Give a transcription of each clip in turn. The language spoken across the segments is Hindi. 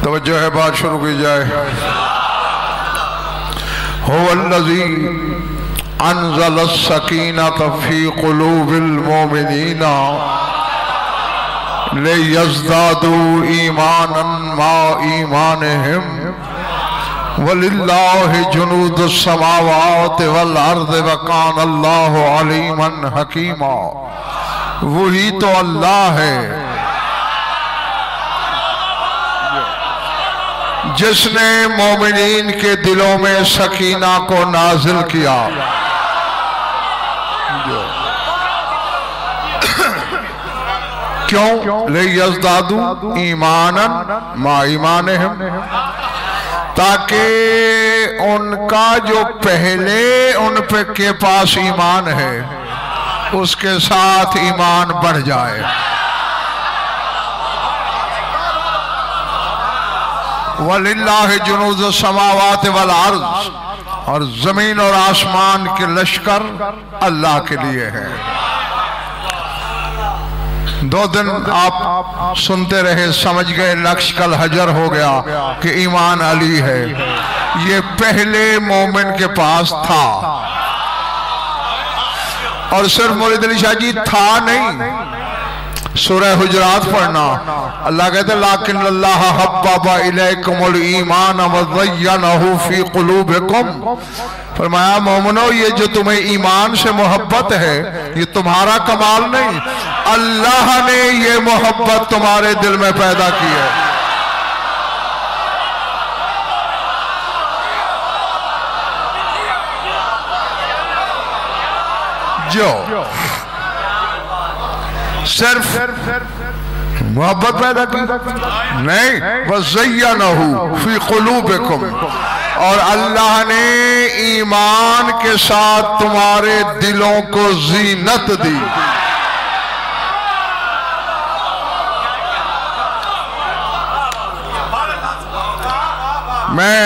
तवज्जो है, बात शुरू की जाए। हुवल्लज़ी अंज़ल अस्सकीनत फ़ी क़ुलूबिल मोमिनीना लियज़दादू ईमानन मा ईमानिहिम वलिल्लाहि जुनूदुस समावाति वल अर्ज़ि व कान अल्लाहु अलीमन हकीमा। वही तो अल्लाह है जिसने मोमिनीन के दिलों में सकीना को नाजिल किया। क्यों? ले यज़दादू ईमानन मा ईमानिहिम, ताकि उनका जो पहले उन पे के पास ईमान है उसके साथ ईमान बढ़ जाए। वलिल्लाहि जुनूदुस समावाति वल अर्ज़, और जमीन और आसमान के लश्कर अल्लाह के लिए है। 2 दिन आप सुनते रहे, समझ गए नक्श कल हजर हो गया कि ईमान अली है। ये पहले मोमिन के पास था, और सिर्फ मौलवी अली शाह जी था नहीं, सूरह हुजरात पढ़ना, अल्लाह कहते लाकिन अल्लाह हब्बबा इलैकुमुल ईमान व ज़य्यनहु फी क़ुलूबिकुम। फरमाया मोमिनो, ये जो तुम्हें ईमान से मोहब्बत है ये तुम्हारा कमाल नहीं, अल्लाह ने ये मोहब्बत तुम्हारे दिल में पैदा की है। जो सिर्फ मोहब्बत पैदा की नहीं, बस ज़य्यनहु फी क़ुलूबिकुम, और अल्लाह ने ईमान के साथ तुम्हारे दिलों को ज़ीनत दी। मैं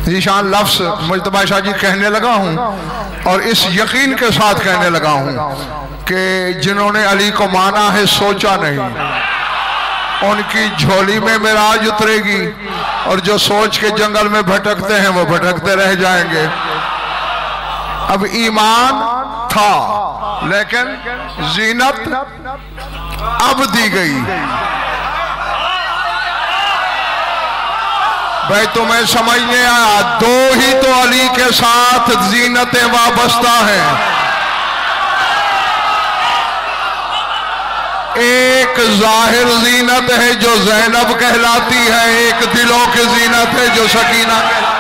ज़ीशान लफ्ज़ मुज्तबा शाह जी कहने लगा हूँ, और इस यकीन के साथ कहने लगा हूँ कि जिन्होंने अली को माना है सोचा नहीं, उनकी झोली में मिराज उतरेगी, और जो सोच के जंगल में भटकते हैं वो भटकते रह जाएंगे। अब ईमान था लेकिन जीनत अब दी गई। भाई तुम्हें समझ नहीं आया, 2 ही तो अली के साथ जीनतें वाबस्ता हैं। एक जाहिर जीनत है जो ज़ैनब कहलाती है, एक दिलों की जीनत है जो सकीना कहलाती है।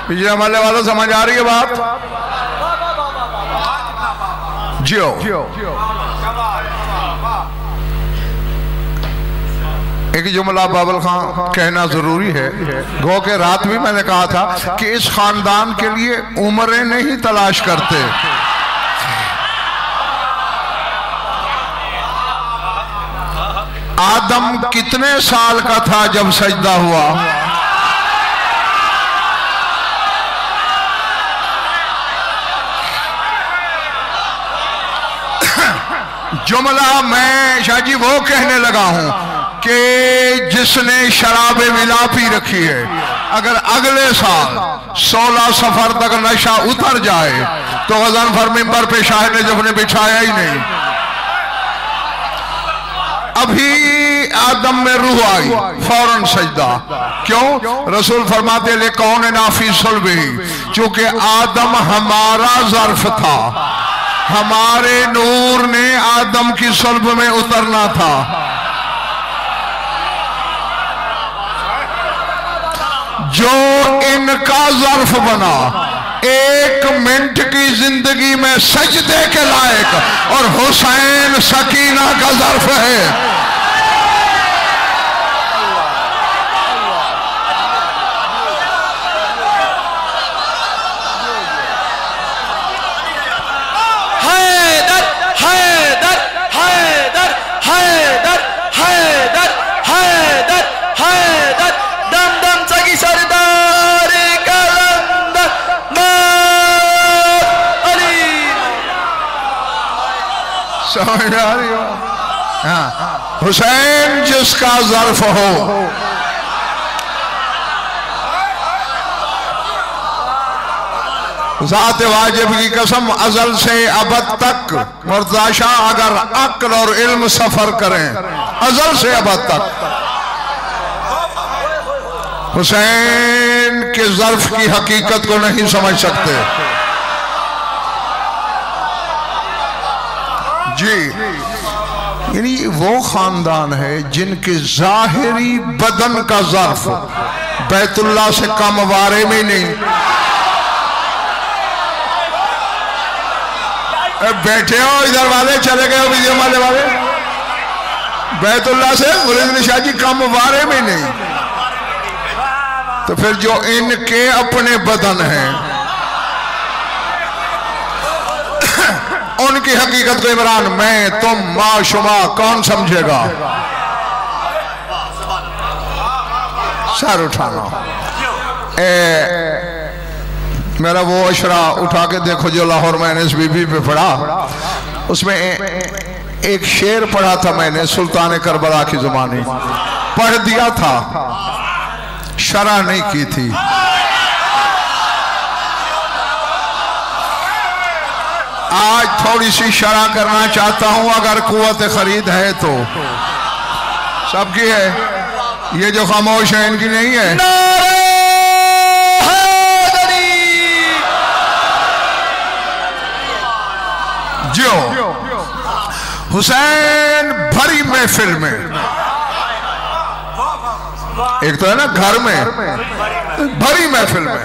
पिछले हमारे वालों समझ आ रही है बात? जियो एक जुमला बाबल खां कहना जरूरी है। गो के रात भी मैंने कहा था कि इस खानदान के लिए उम्रें नहीं तलाश करते, आदम कितने साल का था जब सजदा हुआ? जुमला मैं शाह जी वो कहने लगा हूं कि जिसने शराबे मिला पी रखी है, अगर अगले साल 16 सफर तक नशा उतर जाए तो वजन फर मिंबर पे शाह ने जब ने बिछाया ही नहीं। अभी आदम में रूह आई, फौरन सजदा। क्यों? रसूल फरमाते ले कौन नाफी सुल्बी, चूंकि आदम हमारा ज़र्फ था, हमारे नूर ने आदम की सुल्ब में उतरना था। जो इनका ज़र्फ बना, 1 मिनट की जिंदगी में सजदे के लायक, और हुसैन सकीना का ज़र्फ है। हैदर हैदर हैदर हैदर समझ आ रही हो? हाँ, हुसैन जिसका ज़र्फ हो, ज़ात वाजिब की कसम अजल से अबद तक मुर्ताशा अगर अक्ल और इल्म सफर करें अजल से अबद तक, हुसैन के ज़र्फ की हकीकत को नहीं समझ सकते। जी, यानी वो खानदान है जिनके जाहिरी बदन का ज़र्फ बैतुल्लाह से कम वारे में नहीं। बैठे हो इधर वाले, चले गए हो वीडियो वाले, बैतुल्लाह से मुरीद शाह जी कम वारे में नहीं। तो फिर जो इनके अपने बदन हैं उनकी हकीकत को इमरान, मैं, तुम, माशुमा कौन समझेगा? सर उठाना। मेरा वो अशरा उठा के देखो जो लाहौर मैंने इस बीबी पे पढ़ा, उसमें एक शेर पढ़ा था मैंने, सुल्तान करबला की ज़ुबानी पढ़ दिया था, शरह नहीं की थी। आज थोड़ी सी शरह करना चाहता हूं, अगर कुव्वत खरीद है तो। सबकी है, ये जो खामोश है इनकी नहीं है। जो हुसैन भरी महफिल में, एक तो है ना घर में, भरी महफिल में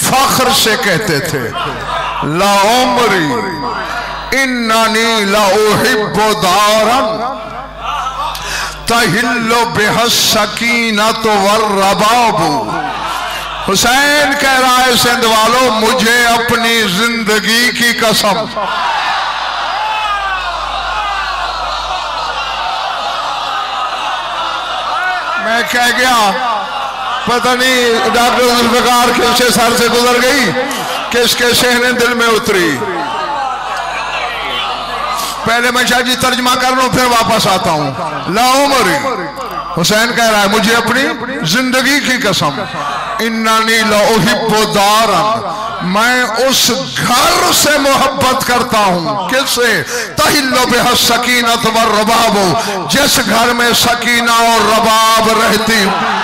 फख्र से कहते थे, ला उमरी इन्ननी ला उहिब्बु दारन तहिल्लु बिहस सकीनतु वर्रबाबु। हुसैन कह रहा है, सिंध वालों, मुझे अपनी जिंदगी की कसम, मैं कह गया, पता नहीं डॉक्टर जुल्फ़िकार किसके सर से गुजर गई, किसके सहने दिल में उतरी। पहले मैं शाह जी तर्जमा कर लूं, फिर वापस आता हूं। ला उमरी, हुसैन कह रहा है, मुझे अपनी जिंदगी की कसम, इन्ननी ला उहिब्बु दारन, मैं उस घर से मोहब्बत करता हूं। किससे? तहिल्लु बिहस सकीनत व रबाब, जिस घर में सकीना और रबाब रहती हूं।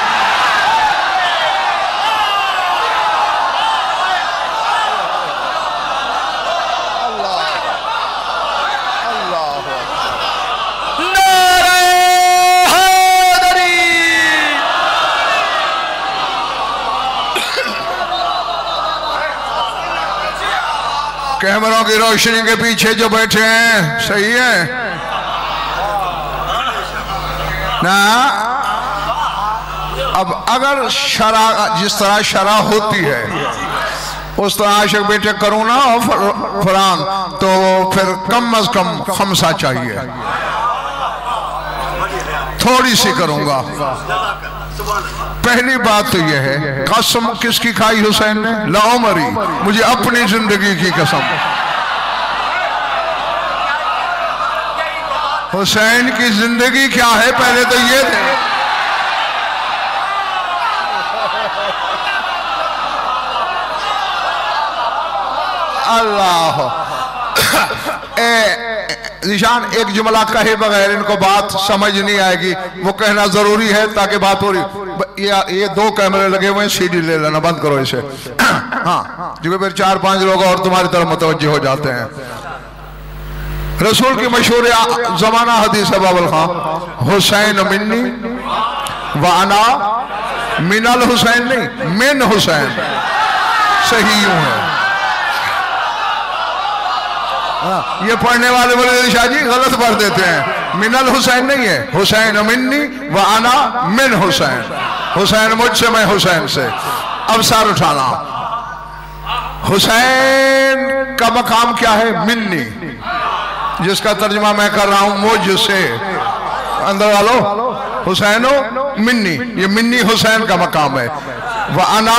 कैमरों की रोशनी के पीछे जो बैठे हैं, सही है ना? अब अगर शरा जिस तरह शरा होती है उस तरह आशिक बेटे करूं ना फरान, तो फिर कम अज कम खमसा चाहिए, थोड़ी सी करूंगा। पहली बात तो यह है, कसम किसकी खाई हुसैन ने? ला उमरी, मुझे अपनी जिंदगी की कसम। हुसैन की जिंदगी क्या है पहले तो ये थे। अल्लाह निशान एक जुमला कहे बगैर इनको बात समझ नहीं आएगी, वो कहना जरूरी है ताकि बात हो रही। ये दो कैमरे लगे हुए हैं, सीडी ले लेना बंद करो इसे। हाँ, जो फिर 4-5 लोग और तुम्हारी तरफ मुतवज्जो हो जाते हैं। रसूल की मशहूर जमाना हदीस है बाबुल खां, हुसैन मिन्नी व अना मिनल हुसैन, नहीं मिन हुसैन, सही यूं है। ये पढ़ने वाले बोले शाह जी गलत पढ़ देते हैं, मिनल हुसैन नहीं है, हुसैन मिन्नी व अना मिन हुसैन, हुसैन मुझसे मैं हुसैन से। अब सर उठाना, हुसैन का मकाम क्या है? मिन्नी, जिसका तर्जुमा मैं कर रहा हूं मुझसे। अंदर वालो, हुसैनो मिन्नी, ये मिन्नी हुसैन का मकाम है। व अना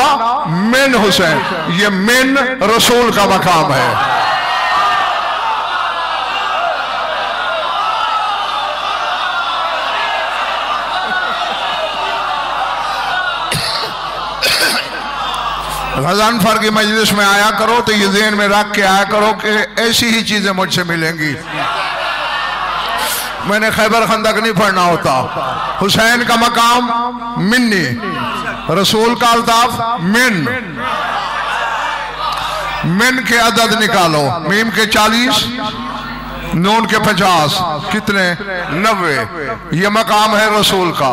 मिन हुसैन, ये मिन रसूल का मकाम है। गज़नफर की मजलिस में आया करो तो ये ज़हन में रख के आया करो कि ऐसी ही चीजें मुझसे मिलेंगी। मैंने खैबर खंदक नहीं पढ़ना होता। हुसैन का मकाम मिन्नी, रसूल का अल्ताफ मिन के अदद निकालो। मीम के 40, नून के 50, कितने? 90। ये मकाम है रसूल का।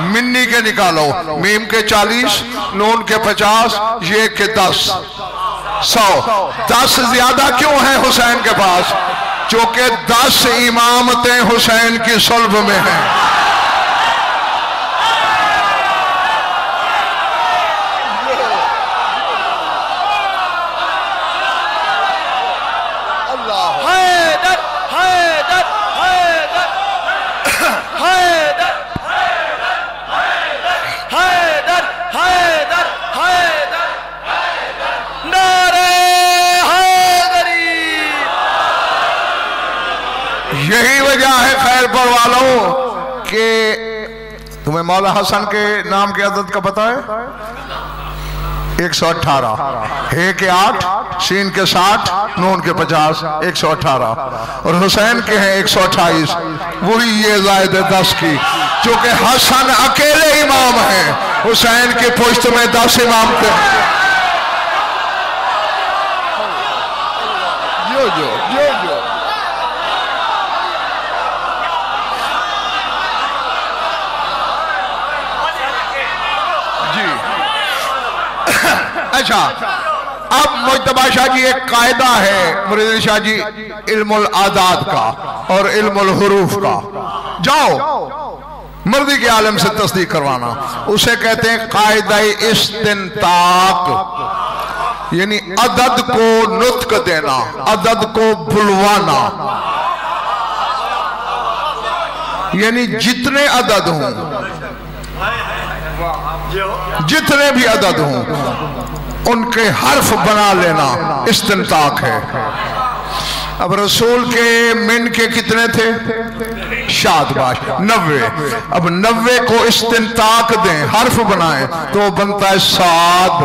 मिन्नी के निकालो। मीम के 40, नून के 50, ये के 10, 100। 10 ज्यादा क्यों है हुसैन के पास? क्योंकि 10 इमामतें हुसैन की सुल्ब में हैं। यही वजह है खैर पर वालों कि तुम्हें मौला हसन के नाम के अदद का पता है? 118। हे के 8, सीन के 60, नून के 50, 118। और हुसैन के हैं 128। वही ये जायद 10 की, क्योंकि हसन अकेले इमाम हैं। हुसैन की पुश्त में 10 इमाम थे। जो जो जो जो अच्छा, अब मुज्तबा शाह जी एक कायदा है मुरीद शाह जी इल्मुल आदात का और इल्मुल हुरूफ का। जाओ मर्दी के आलम से तस्दीक करवाना, उसे कहते हैं कायदा इस्तिंताक, यानी अदद को नुत्क देना, अदद को बुलवाना। यानी जितने अदद हों, जितने भी अदद हों, उनके हर्फ बना लेना इस्तिंताक है। अब रसूल के मिन के कितने थे? शादबाश 90। अब 90 को इस्तिंताक दें, हर्फ बनाएं तो बनता है साद,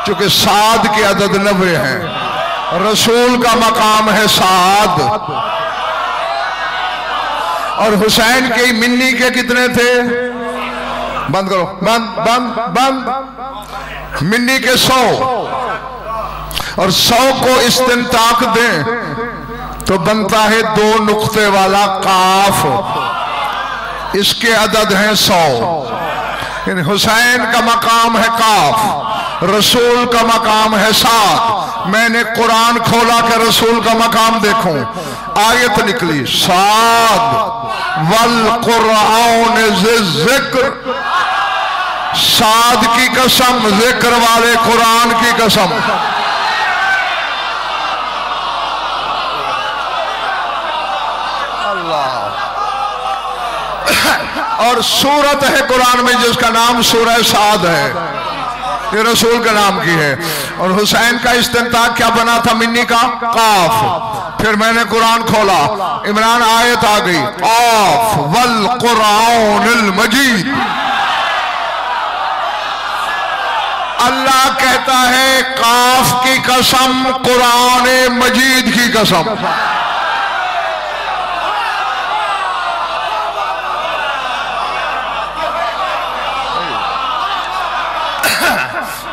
क्योंकि साद के अदद 90 हैं। रसूल का मकाम है साद। और हुसैन के मिन्नी के कितने थे? बंद करो, बंद बंद बंद। मिन्नी के 100, और 100 को इस्तिंताक दें तो बनता है 2 नुक्ते वाला काफ। इसके अदद हैं 100। यानी हुसैन का मकाम है काफ, रसूल का मकाम है साद। मैंने कुरान खोला कि रसूल का मकाम देखूं, आयत निकली साद वल कुरान जिक्र, साद की कसम, जिक्र वाले कुरान की कसम। और सूरत है कुरान में जिसका नाम सूरह साद है, ये रसूल के नाम की है। और हुसैन का इस्तिंताक क्या बना था? मिन्नी का काफ। फिर मैंने कुरान खोला, इमरान आयत आ गई, काफ वल कुरानिल मजीद। अल्लाह कहता है काफ की कसम, कुरान मजीद की कसम।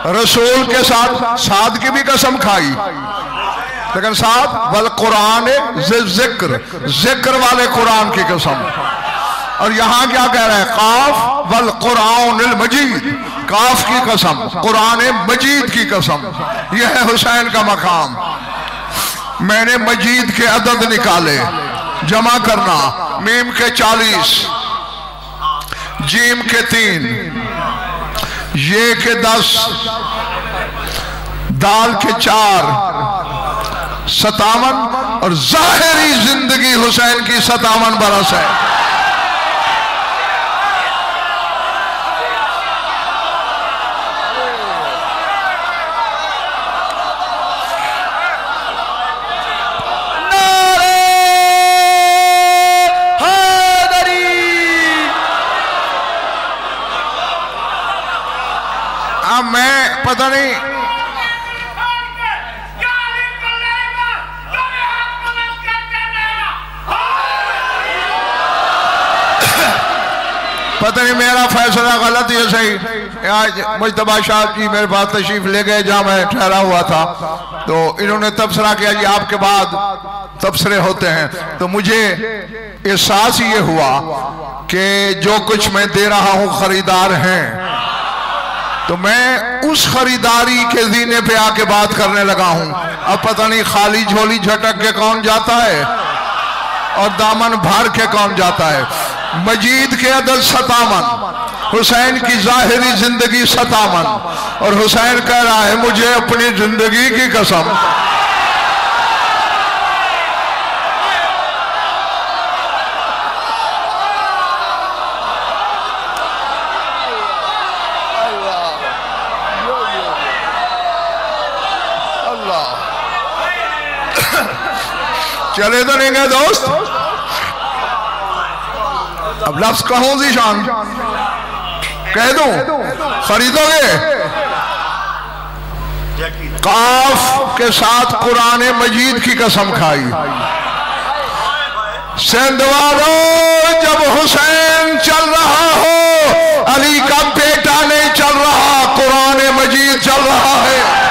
रसूल के साथ साद की भी कसम खाई, लेकिन साद वल कुरान जिक्र, जिक्र वाले कुरान की कसम। और यहां क्या कह रहा है? काफ वल कुरानिल मजीद, काफ की कसम, कुरान मजीद की कसम। यह है हुसैन का मकाम। मैंने मजीद के अदद निकाले, जमा करना। मीम के 40, जीम के 3, ये के 10, दाल के 4, 57। और जाहिरी जिंदगी हुसैन की 57 बरस है। पता नहीं मेरा फैसला गलत या सही। आज मुजतबा शाह जी मेरे पास तशरीफ ले गए जहाँ मैं ठहरा हुआ था, तो इन्होंने तबसरा किया जी आपके बाद तबसरे होते हैं। तो मुझे एहसास ये हुआ कि जो कुछ मैं दे रहा हूँ खरीदार हैं, तो मैं उस खरीदारी के जीने पे आके बात करने लगा हूँ। अब पता नहीं खाली झोली झटक के कौन जाता है और दामन भर के कौन जाता है। मजीद के अदद 57, हुसैन की जाहिरी जिंदगी 57, और हुसैन कह रहा है मुझे अपनी जिंदगी की कसम। चले तो नहीं गए दोस्त। अब लफ्ज कहूं ज़ीशान, कह दूं, खरीदोगे? काफ के साथ कुरान मजीद की कसम खाई। सिंध वालों, जब हुसैन चल रहा हो, अली का बेटा नहीं चल रहा, कुरान मजीद चल रहा है।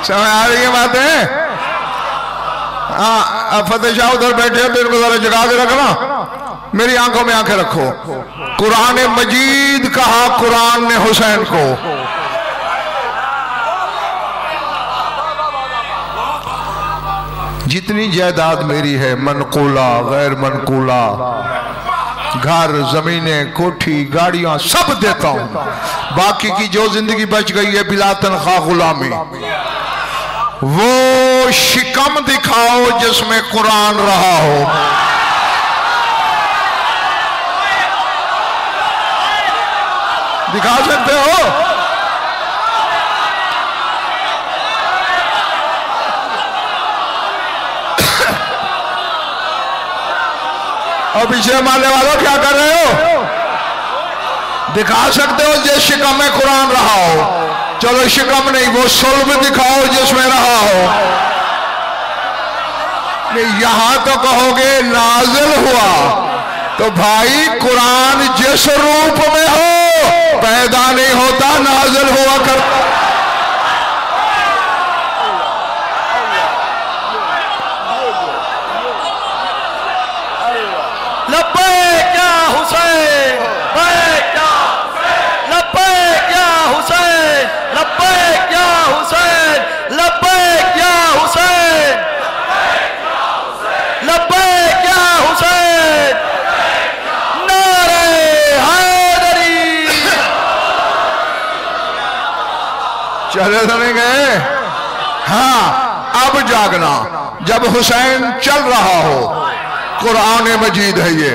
समझ आ रही है बातें? हाँ, फतेह शाह उधर बैठे हैं तो इनको जरा जगा के रखना, मेरी आंखों में आंखें रखो। कुरान मजीद कहा कुरान ने हुसैन को। जितनी जायदाद मेरी है, मनकूला गैर मनकूला, घर जमीनें कोठी गाड़ियां सब देता हूं। बाकी की जो जिंदगी बच गई है बिला तनख्वाह गुलामी, वो शिकम दिखाओ जिसमें कुरान रहा हो। दिखा सकते हो? और पीछे मारने वालों क्या कर रहे हो? दिखा सकते हो जिस शिकम में कुरान रहा हो। चलो शिकम नहीं, वो सुल्ब दिखाओ जिसमें रहा हो। नहीं, यहां तो कहोगे नाजिल हुआ, तो भाई कुरान जिस रूप में हो पैदा नहीं होता, नाजिल हुआ करता। चले तो नहीं गए? हाँ, अब जागना। जब हुसैन चल रहा हो, कुरान मजीद है ये,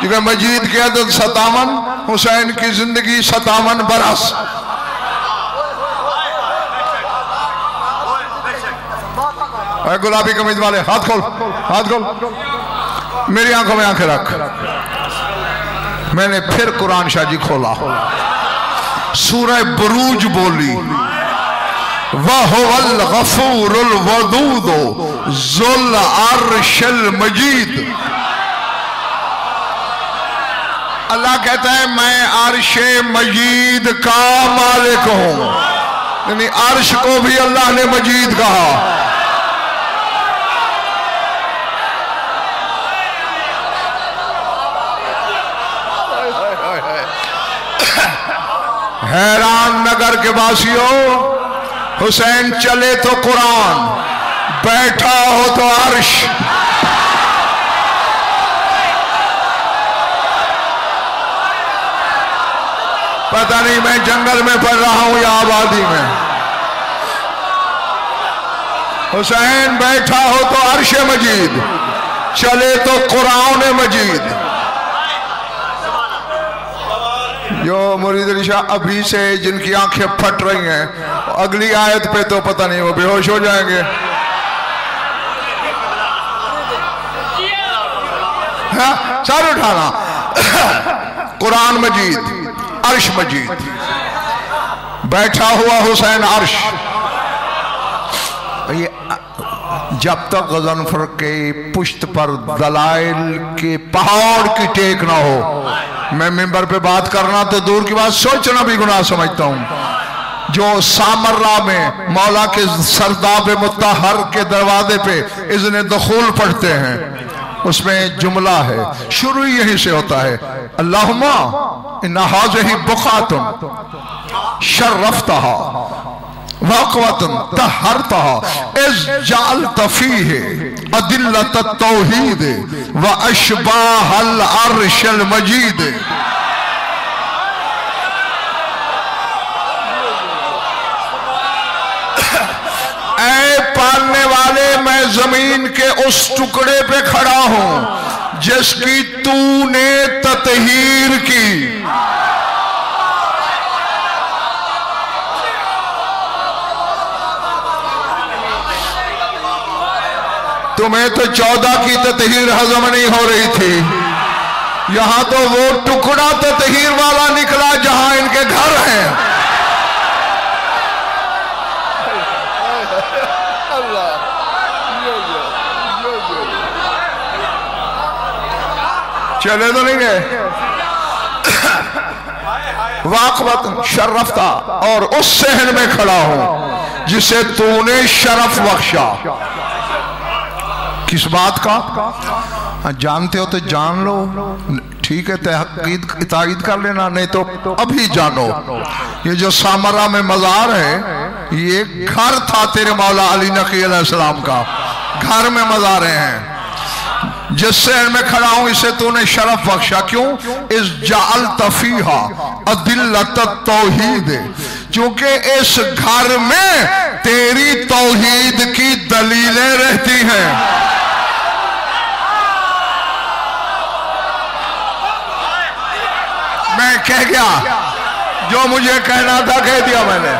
क्योंकि मजीद के अदद 57, हुसैन की जिंदगी 57 बरस। गुलाबी कमीज वाले हाथ खोल, हाथ खोल, मेरी आंखों में आंखें रख। मैंने फिर कुरान शाह जी खोला, सूरह बुरूज बोली, वहुवल गफूरुल वदूद ज़ुल अर्शिल मजीद। अल्लाह कहता है मैं अर्शे मजीद का मालिक हूं, यानी अर्श को भी अल्लाह ने मजीद कहा। हैरान नगर के वासियों, हुसैन चले तो कुरान, बैठा हो तो अर्श। पता नहीं मैं जंगल में पढ़ रहा हूं या आबादी में। हुसैन बैठा हो तो अर्श मजीद, चले तो कुरान मजीद। जो मुरीद रिशा अभी से जिनकी आंखें फट रही हैं, अगली आयत पे तो पता नहीं वो बेहोश हो जाएंगे। हाँ, सर उठाना। कुरान मजीद, अर्श मजीद, बैठा हुआ हुसैन अर्श। ये जब तक गजनफर के पुश्त पर दलाइल के पहाड़ की टेक ना हो, मैं मिंबर पे बात करना तो दूर की बात, सोचना भी गुनाह समझता हूं। जो सामर्रा में मौला के सरदाब मुत्तहर के दरवाजे पे इज़्न दुखूल पढ़ते हैं, उसमें जुमला है, शुरू यहीं से होता है, अल्लाहुम्मा इन्ना हाज़िही बुक़ातुन शर्रफ़तहा वक़वतुन तहरतहा इज़ जअलत फ़ीहि अदिल्लत तौहीद व अशबाहल अर्शल मजीद। ऐ पालने वाले, मैं जमीन के उस टुकड़े पे खड़ा हूं जिसकी तूने ततहीर की। तुम्हें तो 14 की ततहीर हजम नहीं हो रही थी, यहां तो वो टुकड़ा ततहीर वाला निकला जहां इनके घर हैं। चले तो नहीं गए। वाक़वत शर्रफ़ता, और उस सहन में खड़ा हूं जिसे तूने शरफ बख्शा। किस बात का? जानते हो तो जान लो, ठीक है, तहकीद इताईद कर लेना, नहीं तो अभी जानो। ये जो सामरा में मज़ार है, ये घर था तेरे मौला अली नकी अलैहिस्सलाम का, घर में मज़ारे हैं। जिस शहर में खड़ा हूं इसे तूने शरफ बख्शा। क्यों? इस जाल तफीहा अदिल्लत तौहीद, क्योंकि इस घर में तेरी तौहीद की दलीलें रहती हैं। मैं कह गया जो मुझे कहना था, कह दिया मैंने।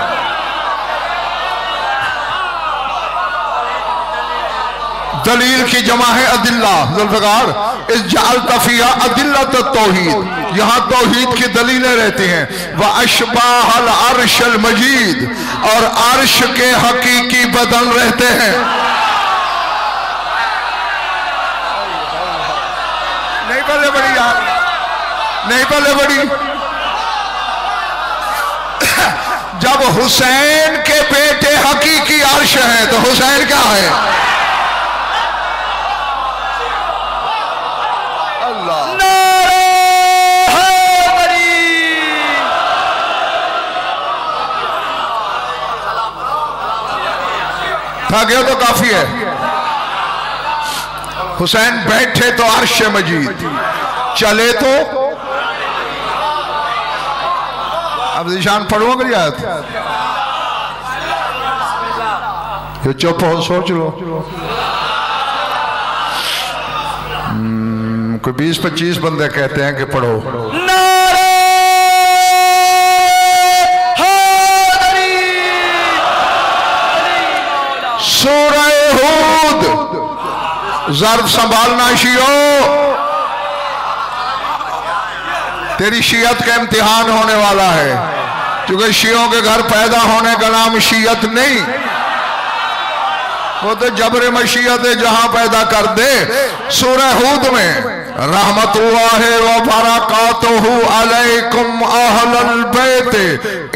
दलील की जमा है अदिल्ला, जुल्फ़िकार। इस जाल तफिया अदिल्लत तौहीद, यहां तौहीद की दलीलें रहती हैं। व अशबाहल अर्शल मजीद, और अर्श के हकीकी बदन रहते हैं। नहीं पहले बड़ी यार, नहीं पहले बड़ी। जब हुसैन के बेटे हकीकी अर्श हैं तो हुसैन क्या है? गया तो काफी है। हुसैन बैठे तो अर्श मजीद, चले तो अब निशान पढ़ो मेरी आयत। ये चुप हो, सोच लो। कोई 20-25 बंदे कहते हैं कि पढ़ो। सूरह हूद, ज़र्फ संभालना शियो, तेरी शियत का इम्तिहान होने वाला है, क्योंकि शियों के घर पैदा होने का नाम शियत नहीं, वो तो जबरे मशीयत है, जहां पैदा कर दे। सूरह हूद में रहमतुल्लाहि व बरकातुहु अलैकुम अहलल बैत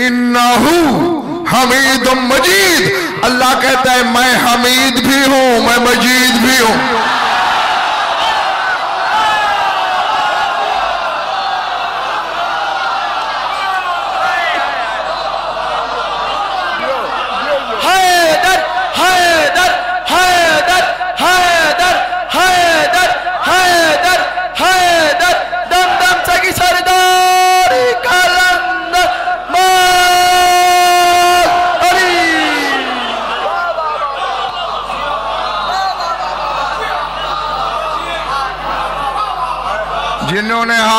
इन्नहु हमीदुम मजीद। अल्लाह कहता है मैं हमीद भी हूं, मैं मजीद भी हूं। हैदर हैदर हैदर हैदर हैदर हैदर हैदर दमदम से की सरदारी कलंदर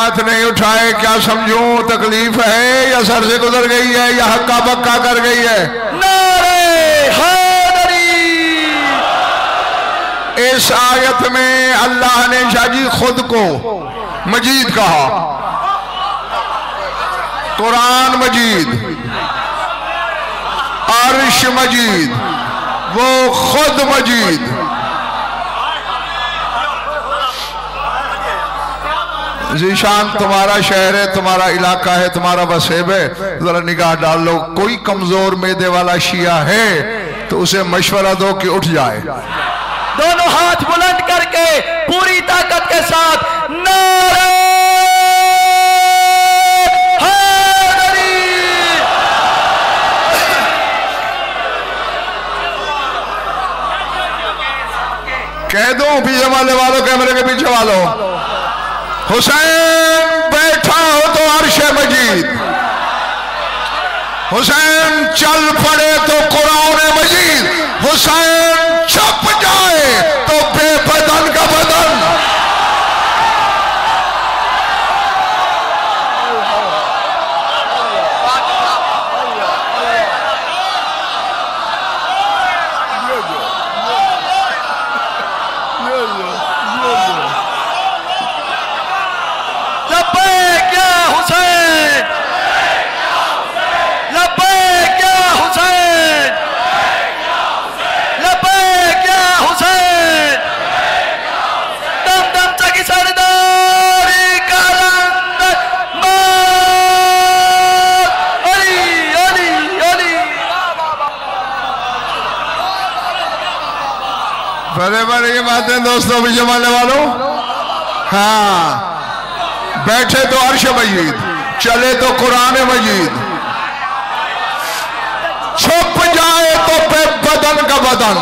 हाथ नहीं उठाए, क्या समझूं? तकलीफ है या सर से गुजर गई है या हक्का बक्का कर गई है? नारे हैदरी। इस आयत में अल्लाह ने शाजी खुद को मजीद कहा, कुरान मजीद, अर्श मजीद, वो खुद मजीद। जीशान तुम्हारा शहर है, तुम्हारा इलाका है, तुम्हारा वसेब है, जरा निगाह डाल लो। कोई कमजोर मैदे वाला शिया है तो उसे मशवरा दो कि उठ जाए। दोनों हाथ बुलंद करके पूरी ताकत के साथ नारे हैदरी। कह दो पीछे वाले वालों, कैमरे के पीछे वालों, हुसैन बैठा हो तो अर्शे मजीद, हुसैन चल पड़े तो कुरान मजीद, हुसैन छप जाए तो बेबदन का बदन। लब्बैक या हुसैन, लब्बैक या हुसैन, लब्बैक या हुसैन। दम दम चकी सरदारी कलंदर मौत। अली अली अली। बड़े बड़े ये बातें दोस्तों भी जमाने वालों। हाँ, बैठे तो अर्श मजीद, चले तो कुरान मजीद, छुप जाए तो बदन का बदन।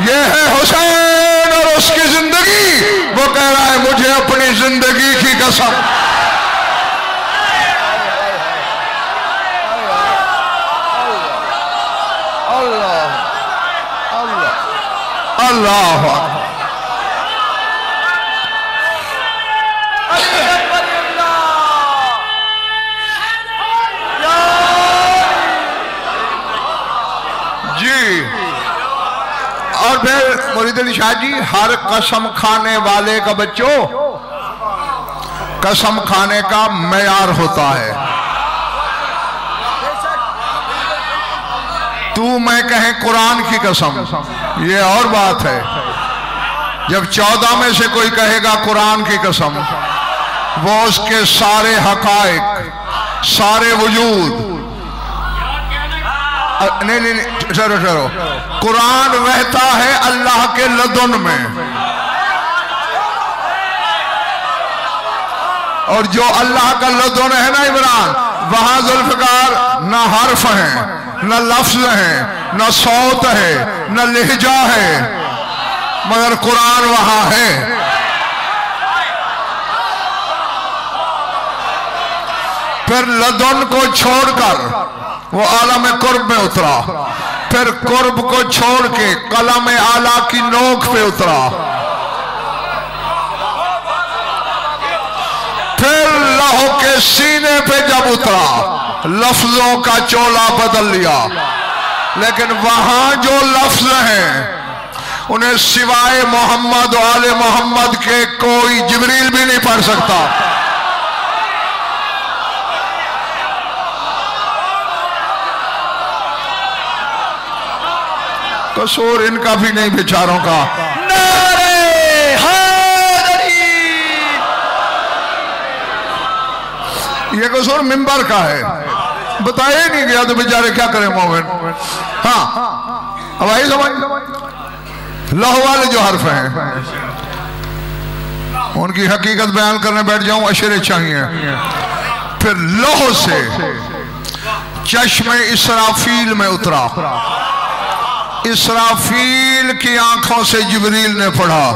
ये है हुसैन और उसकी जिंदगी। वो कह रहा है मुझे अपनी जिंदगी की कसम। अल्लाह अल्लाह अल्लाह। जी, और फिर मुरीद अली शाह जी, हर कसम खाने वाले का बच्चों, कसम खाने का मेयार होता है। तू मैं कहें कुरान की कसम, ये और बात है। जब 14 में से कोई कहेगा कुरान की कसम, वो उसके सारे हकायक, सारे वजूद, नहीं नहीं नहीं, ठहरो ठहरो, कुरान रहता है अल्लाह के लदुन में, और जो अल्लाह का लदुन है ना इमरान, वहां जुल्फकार न हर्फ है, न लफ्ज है, न सौत है, न लहजा है, मगर कुरान वहां है। फिर लदुन को छोड़कर वो आलम कुर्ब में उतरा, फिर कुर्ब को छोड़ के कलम आला की नोक पे उतरा, फिर लहू के सीने पे जब उतरा, लफ्जों का चोला बदल लिया। लेकिन वहां जो लफ्ज हैं उन्हें सिवाय मोहम्मद और आले मोहम्मद के कोई जिब्रील भी नहीं पढ़ सकता। कसूर इनका भी नहीं बेचारों का। नारे हैदरी। ये कसूर मिंबर का है, बताया ही नहीं गया तो बेचारे क्या करें मोमिन। हाँ, अब आई समझ। लहू वाले जो हर्फ हैं उनकी हकीकत बयान करने बैठ जाऊं, अशरे चाहिए। फिर लौह से चश्मे इसराफील में उतरा, इसराफील की आंखों से जिब्रील ने पढ़ा,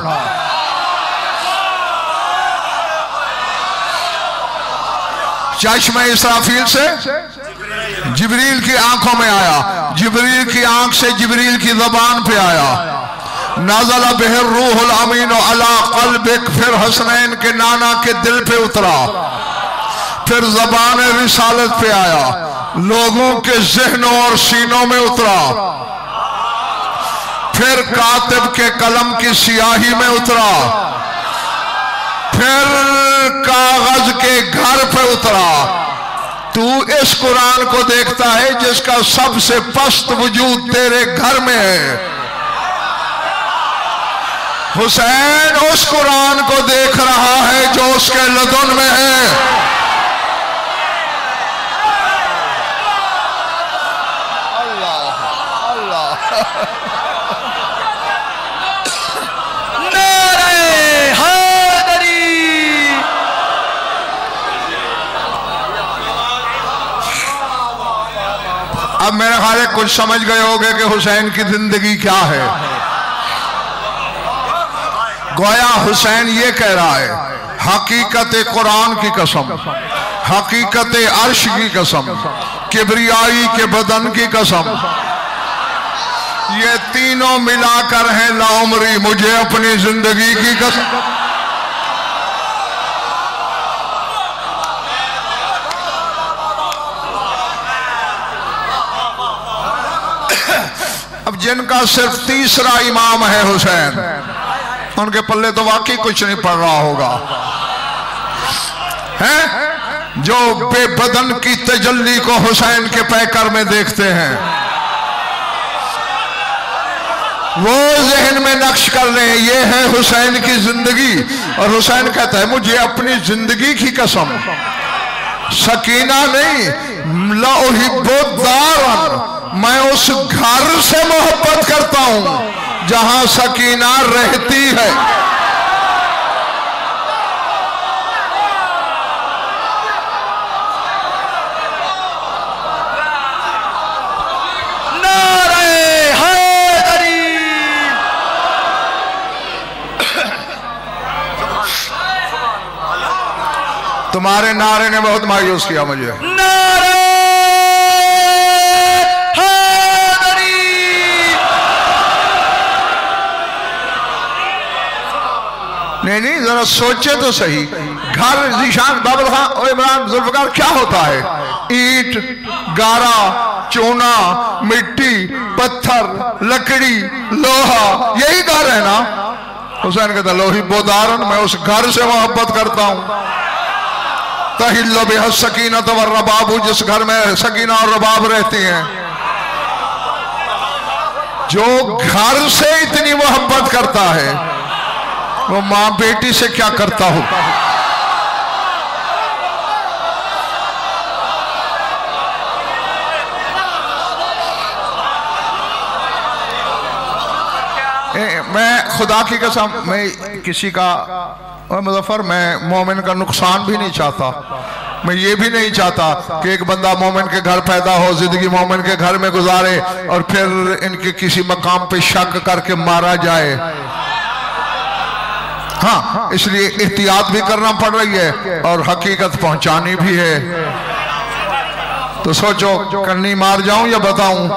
चश्मे इसराफील से जिब्रील की आंखों में आया, जिब्रील की आंख से जिब्रील की ज़बान पे आया, नाज़ला बिहिर रूहुल अमीन अला क़ल्बिक, फिर हसनैन के नाना के दिल पे उतरा, फिर ज़बान रिसालत पे आया, लोगों के ज़हनों और सीनों में उतरा, फिर कातिब के कलम की सियाही में उतरा, फिर कागज के घर पे उतरा। तू इस कुरान को देखता है जिसका सबसे पस्त वजूद तेरे घर में है। हुसैन उस कुरान को देख रहा है जो उसके लदन में है। अल्लाह अल्लाह। अब मेरे ख्याल है कुछ समझ गए होंगे कि हुसैन की जिंदगी क्या है। गोया हुसैन ये कह रहा है, हकीकत कुरान की कसम, हकीकत अर्श की कसम, किबरियाई के बदन की कसम, ये तीनों मिलाकर हैं लाउमरी मुझे अपनी जिंदगी की कसम। अब जिनका सिर्फ तीसरा इमाम है हुसैन, उनके पल्ले तो वाकई कुछ नहीं पड़ रहा होगा, हैं? जो बेबदन की तजल्ली को हुसैन के पैकर में देखते हैं, वो जहन में नक्श कर रहे हैं ये है हुसैन की जिंदगी। और हुसैन कहता है मुझे अपनी जिंदगी की कसम, सकीना नहीं, लौहिब्बुद्दारन, मैं उस घर से मोहब्बत करता हूं जहां सकीना रहती है। नारे हैदरी। तुम्हारे नारे ने बहुत मायूस किया मुझे। नारे नहीं नहीं, जरा सोचे तो सही। घर जीशान बाबुल खान और इमरान जुल्फकार क्या होता है? ईंट, गारा, चूना, मिट्टी, पत्थर, लकड़ी, लोहा, यही घर है ना। हुसैन कहता लोही बोदारन, मैं उस घर से मोहब्बत करता हूं। तहिल्लो बिहा सकीनत व रबाब, जिस घर में सकीना और रबाब रहती हैं। जो घर से इतनी मोहब्बत करता है वो मां बेटी से क्या करता हो। मैं खुदा की कसम, मैं किसी का मुजफ्फर, मैं मोमिन का नुकसान भी नहीं चाहता। मैं ये भी नहीं चाहता कि एक बंदा मोमिन के घर पैदा हो, जिंदगी मोमिन के घर में गुजारे और फिर इनके किसी मकाम पे शक करके मारा जाए। हाँ, इसलिए एहतियात भी करना पड़ रही है और हकीकत पहुंचानी भी है। तो सोचो कन्नी मार जाऊं या बताऊं?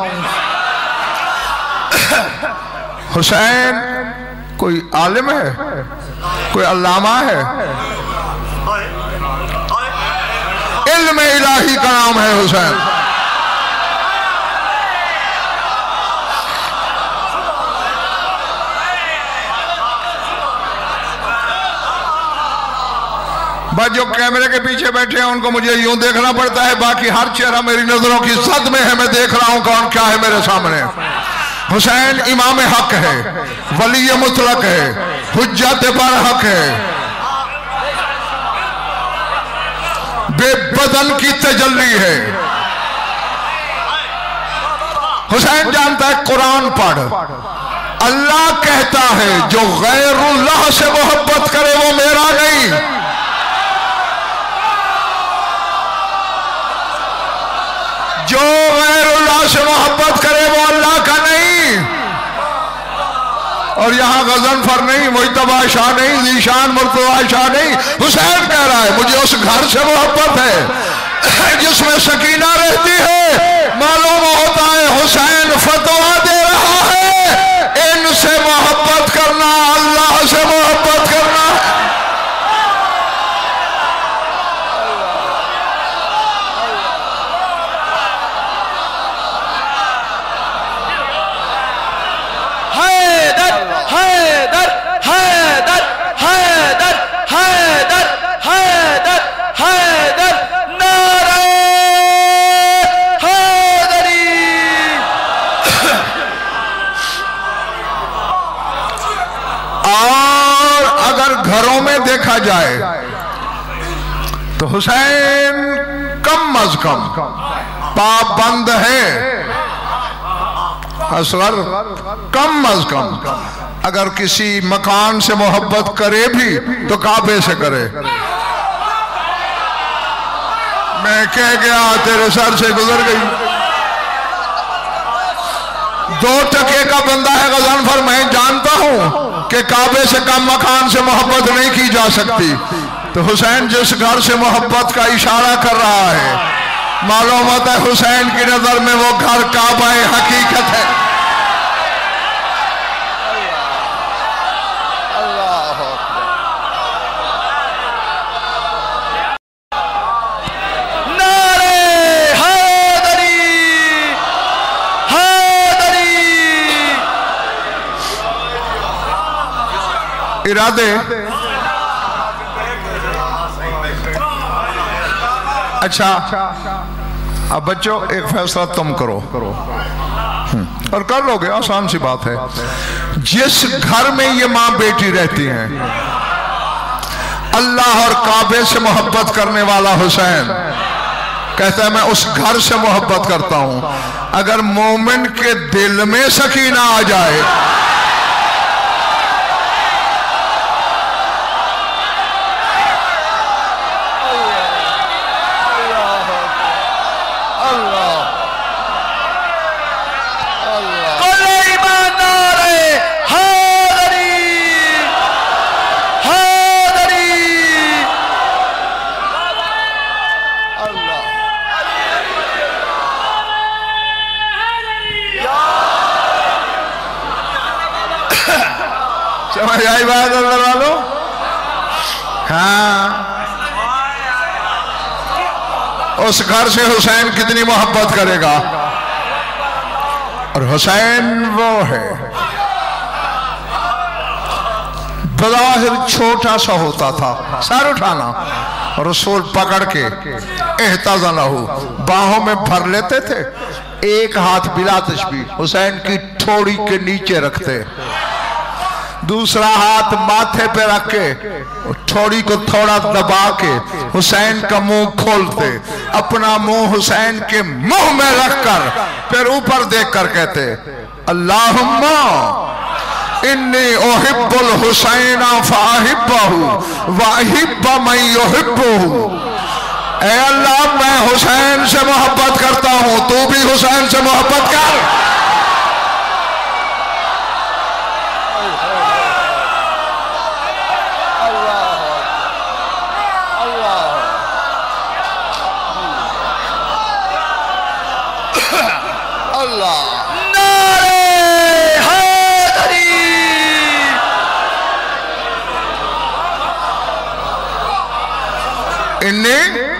हुसैन कोई आलिम है, कोई अल्लामा है, इल्म इलाही का नाम है हुसैन। बस जो कैमरे के पीछे बैठे हैं उनको मुझे यूं देखना पड़ता है, बाकी हर चेहरा मेरी नजरों की सद में है। मैं देख रहा हूं कौन क्या है मेरे सामने। हुसैन इमाम हक है, वली मुतलक है, हुज्जत बर हक है, बेबदन की तजल्ली है। हुसैन जानता है कुरान पढ़, अल्लाह कहता है जो गैरुल्लाह से मोहब्बत करे वो मेरा नहीं। जो गैरुल्लाह से मोहब्बत करे वो अल्लाह का नहीं। और यहां गजनफर नहीं, मुजतबा शाह नहीं, ज़ीशान मुर्तज़ा शाह नहीं, हुसैन कह रहा है मुझे उस घर से मोहब्बत है जिसमें सकीना रहती है। मालूम होता है हुसैन फतवा दे रहा है इनसे मोहब्बत देखा जाए तो हुसैन कम अज कम पाबंद है, असगर कम अज कम अगर किसी मकान से मोहब्बत करे भी तो काबे से करे। मैं कह गया तेरे सर से गुजर गई। 2 टके का बंदा है गज़नफर, मैं जानता हूं कि काबे से कम मकान से मोहब्बत नहीं की जा सकती। तो हुसैन जिस घर से मोहब्बत का इशारा कर रहा है, मालूम होता है हुसैन की नजर में वो घर काबा हकीकत है। इरादे अच्छा, अब बच्चों एक फैसला तुम करो और कर लोगे, आसान सी बात है। जिस घर में ये माँ बेटी रहती हैं, अल्लाह और काबे से मोहब्बत करने वाला हुसैन कहता है मैं उस घर से मोहब्बत करता हूं। अगर मोमिन के दिल में सकीना आ जाए, समझ आई बात अंदर वालों? हाँ, उस घर से हुसैन कितनी मोहब्बत करेगा। और हुसैन वो है, बज़ाहिर छोटा सा होता था, सर उठाना रसूल पकड़ के एहताज़ानहु बाहों में भर लेते थे, एक हाथ बिला तशबीह हुसैन की ठोड़ी के नीचे रखते, दूसरा हाथ माथे पे रख के ठोड़ी को थोड़ा दबा के हुसैन का मुंह खोलते, अपना मुंह हुसैन के मुंह में रखकर फिर ऊपर देखकर कहते अल्लाहुम्मा इन्नी उहिब्बुल हुसैना फाहिब्बहु व अहिब्बु मन युहिब्बुहु। ऐ अल्लाह, मैं हुसैन से मोहब्बत करता हूं, तू भी हुसैन से मोहब्बत कर।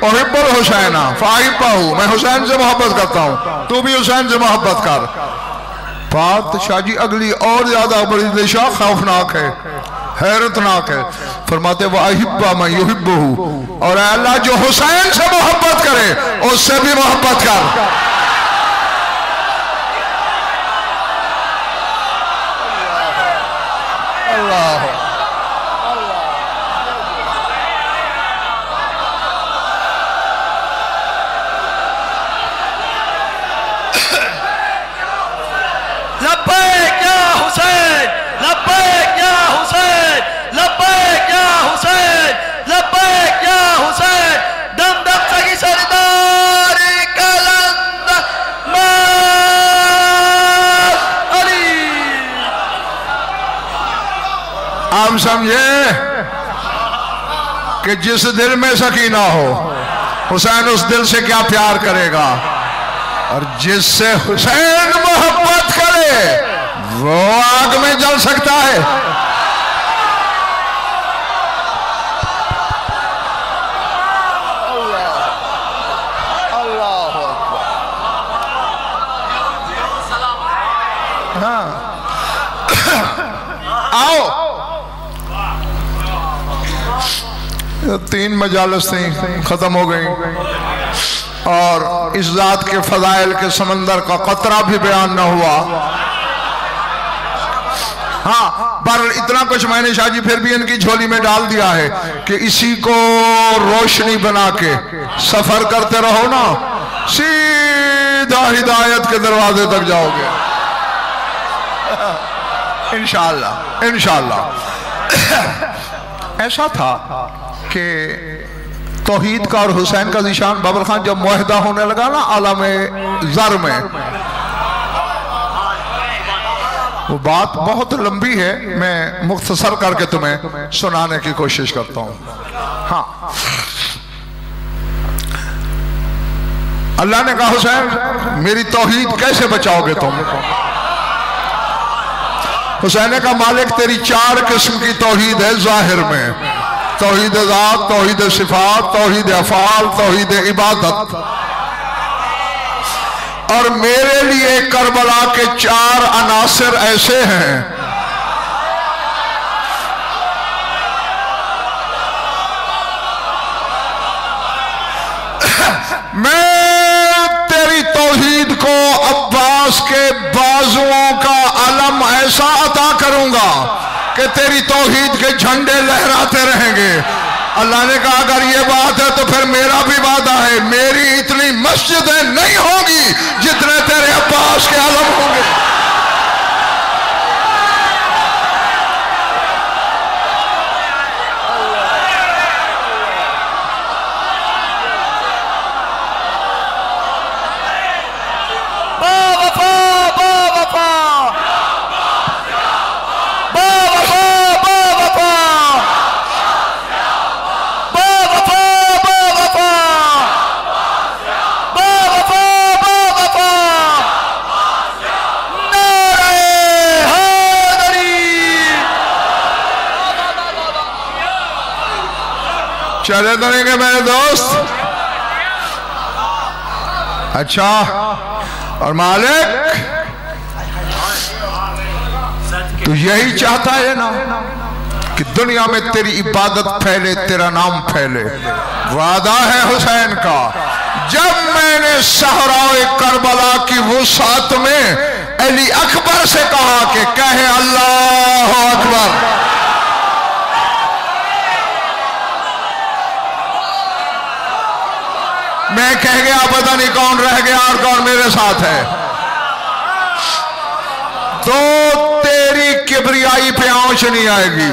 उहिब्बुल हुसैना फाहिब्बहु, मैं हुसैन से मोहब्बत करता हूं, तू भी हुसैन से मोहब्बत कर। बात शाहजी अगली और ज्यादा बड़ी दिशा खौफनाक है, हैरतनाक है। फरमाते वह अहिब्बा मैं युहिब्बुहु, और अल्लाह जो हुसैन से मोहब्बत करे उससे भी मोहब्बत कर। अल्लाह हम समझे कि जिस दिल में सकीना हो हुसैन उस दिल से क्या प्यार करेगा, और जिससे हुसैन मोहब्बत करे वो आग में जल सकता है। हाँ, आओ 3 मजालस थी, खत्म हो गई, और इस जात के फजाइल के समंदर का कतरा भी बयान न हुआ। हाँ, पर इतना कुछ मैंने शाह जी फिर भी इनकी झोली में डाल दिया है कि इसी को रोशनी बना के सफर करते रहो ना, सीधा हिदायत के दरवाजे तक जाओगे इंशाअल्लाह इंशाअल्लाह। ऐसा था कि तौहीद का और हुसैन का निशान बाबर खान जब मुआहदा होने लगा ना आलम ज़र में, वो बात बहुत लंबी है, मैं मुख्तसर करके तुम्हें सुनाने की कोशिश करता हूँ। हाँ, अल्लाह ने कहा हुसैन मेरी तौहीद कैसे बचाओगे तुम? हुसैन ने कहा मालिक तेरी 4 किस्म की तौहीद है ज़ाहिर में, तौहीद ज़ात, तौहीद सिफात, तौहीद अफ़आल, तौहीद इबादत, और मेरे लिए करबला के 4 अनासिर ऐसे हैं मैं तेरी तौहीद को अब्बास के बाजुओं का अलम ऐसा अता करूंगा कि तेरी तौहीद के झंडे लहराते रहेंगे। अल्लाह ने कहा अगर ये बात है तो फिर मेरा भी वादा है, मेरी इतनी मस्जिदें नहीं होगी जितने तेरे अब्बास के आलम होंगे। चले तो नहीं गए मेरे दोस्त? अच्छा, और मालिक तू यही चाहता है ना कि दुनिया में तेरी इबादत फैले, तेरा नाम फैले। वादा है हुसैन का, जब मैंने सहराए करबला की वुसात में अली अकबर से कहा कि कहे अल्लाह अकबर, मैं कह गया पता नहीं कौन रह गया और कौन मेरे साथ है, तो तेरी किबरियाई पे आंच नहीं आएगी।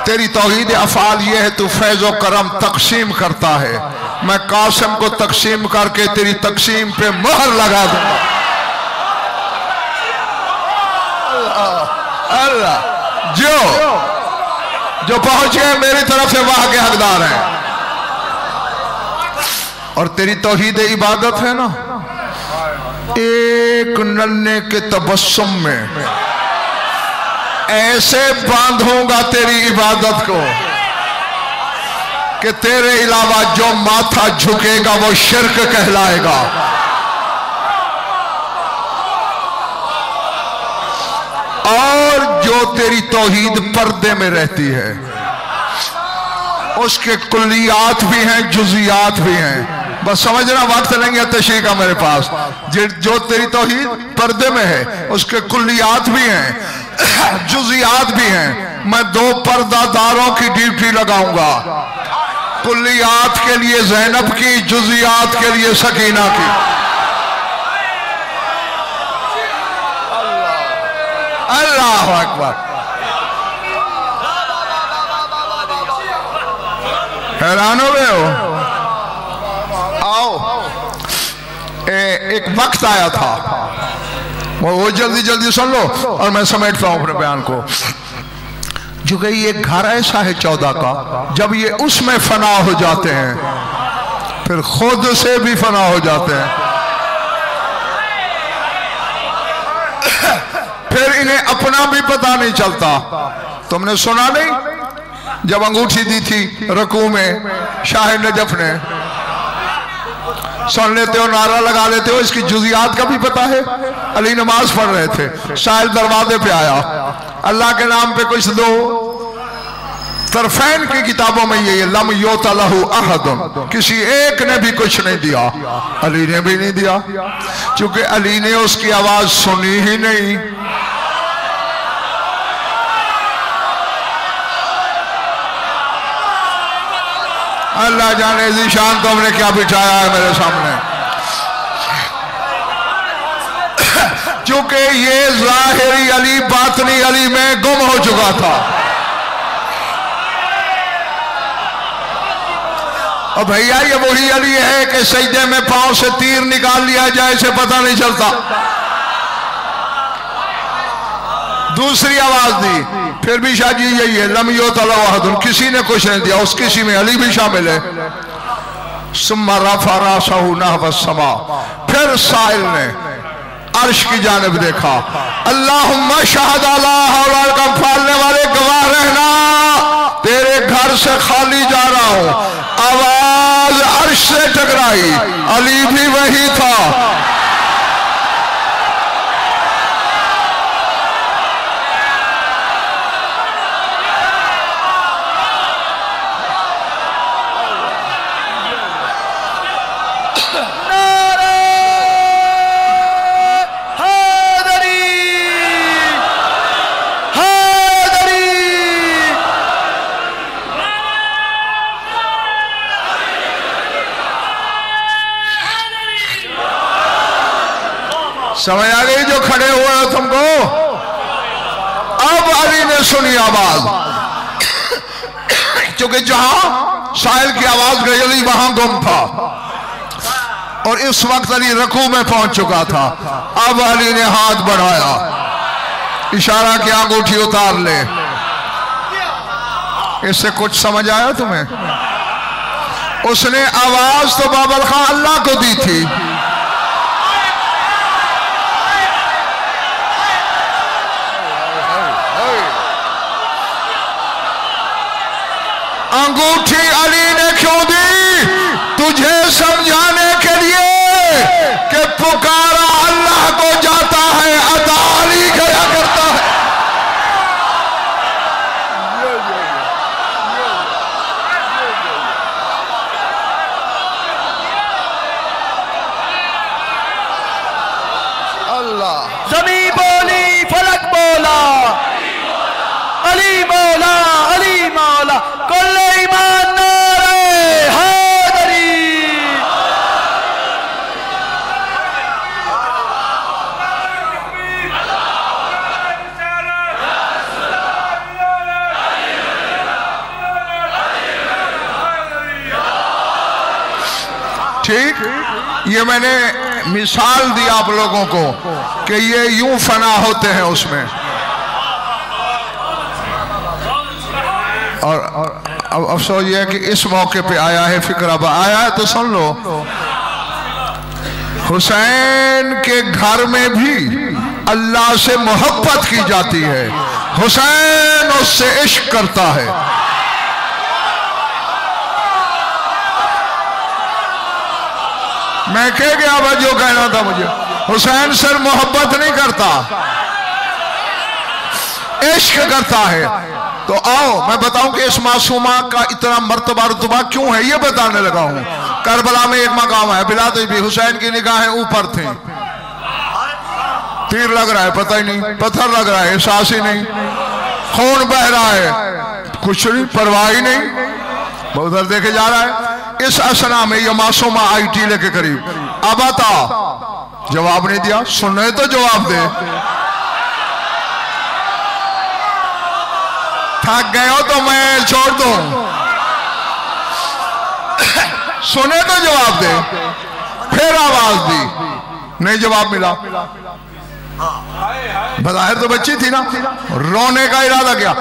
तेरी तौहीद अफ़ाल ये है तू फैज़ो करम तकसीम करता है, मैं कासिम को तकसीम करके तेरी तकसीम पे मोहर लगा दूंगा। अल्लाह जो पहुंच गए मेरी तरफ से वहां के हकदार हैं। और तेरी तौहीद इबादत है ना, एक नन्हे के तबस्सुम में ऐसे बांधूंगा तेरी इबादत को कि तेरे अलावा जो माथा झुकेगा वो शिर्क कहलाएगा। और जो तेरी तौहीद पर्दे में रहती है उसके कुल्लियात भी हैं, जुजियात भी हैं, बस समझना वक्त नहीं है तशरीह का मेरे पास। जो तेरी तौहीद पर्दे में है उसके कुल्लियात भी हैं, जुजियात भी हैं। मैं 2 पर्दादारों की ड्यूटी लगाऊंगा, कुल्लियात के लिए ज़ैनब की, जुजियात के लिए सकीना की। अल्लाह अकबर। हैरान हो गए हो? आओ, एक वक्त आया था, वो जल्दी जल्दी सुन लो और मैं समेटता हूं अपने बयान को। जो कि ये घर ऐसा है 14 का, जब ये उसमें फना हो जाते हैं फिर खुद से भी फना हो जाते हैं, फिर इन्हें अपना भी पता नहीं चलता। तुमने सुना नहीं जब अंगूठी दी थी रकू में शाह नजफ ने? सुन लेते हो, नारा लगा लेते हो, इसकी जुजियात का भी पता है। अली नमाज पढ़ रहे थे, शायद दरवाजे पे आया, अल्लाह के नाम पे कुछ दो। तरफैन की किताबों में ये लम योता लहू अहदुन, किसी एक ने भी कुछ नहीं दिया, अली ने भी नहीं दिया, क्योंकि अली ने उसकी आवाज सुनी ही नहीं। अल्लाह जाने ज़ीशान तो हमने क्या बिठाया है मेरे सामने। क्योंकि ये ज़ाहिरी अली बातनी अली में गुम हो चुका था। और भैया ये वही अली है कि सजदे में पांव से तीर निकाल लिया जाए इसे पता नहीं चलता। दूसरी आवाज दी, फिर भी शाह जी यही है, लम योतलवाहदुन, किसी ने कुछ नहीं दिया, उस किसी में अली भी शामिल है। सुम्मा रफ़ा रासहु नहव अस्समा, फिर साइल ने अर्श की जानिब देखा। अल्लाहुम्मा शहद अला हौला का फालने वाले गवाह रहना, तेरे घर से खाली जा रहा हूं। आवाज अर्श से टकराई, अली भी वही था। समझ आ गई जो खड़े हुए हो तुमको? अब अली ने सुनी आवाज, क्योंकि जहां साहिल की आवाज गई अली वहां गुम था और इस वक्त अली रकू में पहुंच चुका था। अब अली ने हाथ बढ़ाया, इशारा किया अंगूठी उतार ले। इससे कुछ समझ आया तुम्हें? उसने आवाज तो बाबर खां अल्लाह को दी थी, अंगूठी अली ने क्यों दी? तुझे समझाने के लिए कि पुकारा अल्लाह को जाता है, अता अली गया करता है। अल्लाह ज़मीं बोली, फलक बोला, अली मौला, अली मौला, कुल ईमान नारे हैदरी। ठीक, ये मैंने मिसाल दी आप लोगों को कि ये यूं फना होते हैं उसमें। और अब अफसोस ये है कि इस मौके पे आया है, फिक्र अब आया है तो सुन लो। हुसैन के घर में भी अल्लाह से मोहब्बत की जाती है, हुसैन उससे इश्क करता है। मैं कह गया अब जो कहना था मुझे, हुसैन सिर्फ मोहब्बत नहीं करता, इश्क करता है। तो आओ मैं बताऊं कि इस मासूमा का इतना मर्तबा रुतबा क्यों है, ये बताने लगा हूं। करबला में एक मकाम है, बिलात भी हुसैन की निगाहें ऊपर थी, तीर लग रहा है पता ही नहीं, पत्थर लग रहा है एहसास ही नहीं, खून बह रहा है कुछ नहीं, परवाह ही नहीं, उधर देखे जा रहा है। इस असना में ये मासूमा आई टीले के करीब, अब आता जवाब नहीं दिया, सुने तो जवाब दे। थक गए हो तो मैं छोड़ दूं, सुने तो जवाब दे। फिर आवाज दी, नहीं जवाब मिला। बज़ाहिर तो बच्ची थी ना, रोने का इरादा किया,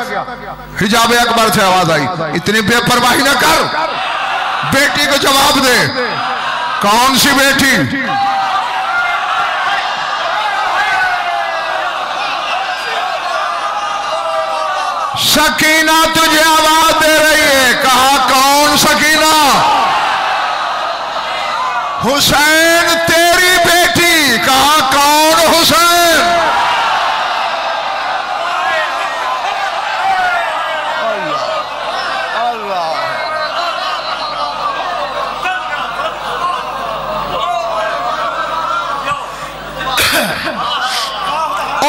हिजाब अकबर से आवाज आई, इतनी बेपरवाही ना कर, बेटी को जवाब दे। कौन सी बेटी? सकीना तुझे आवाज दे रही है। कहा कौन सकीना? हुसैन तेरी बेटी। कहा कौन हुसैन? अल्लाह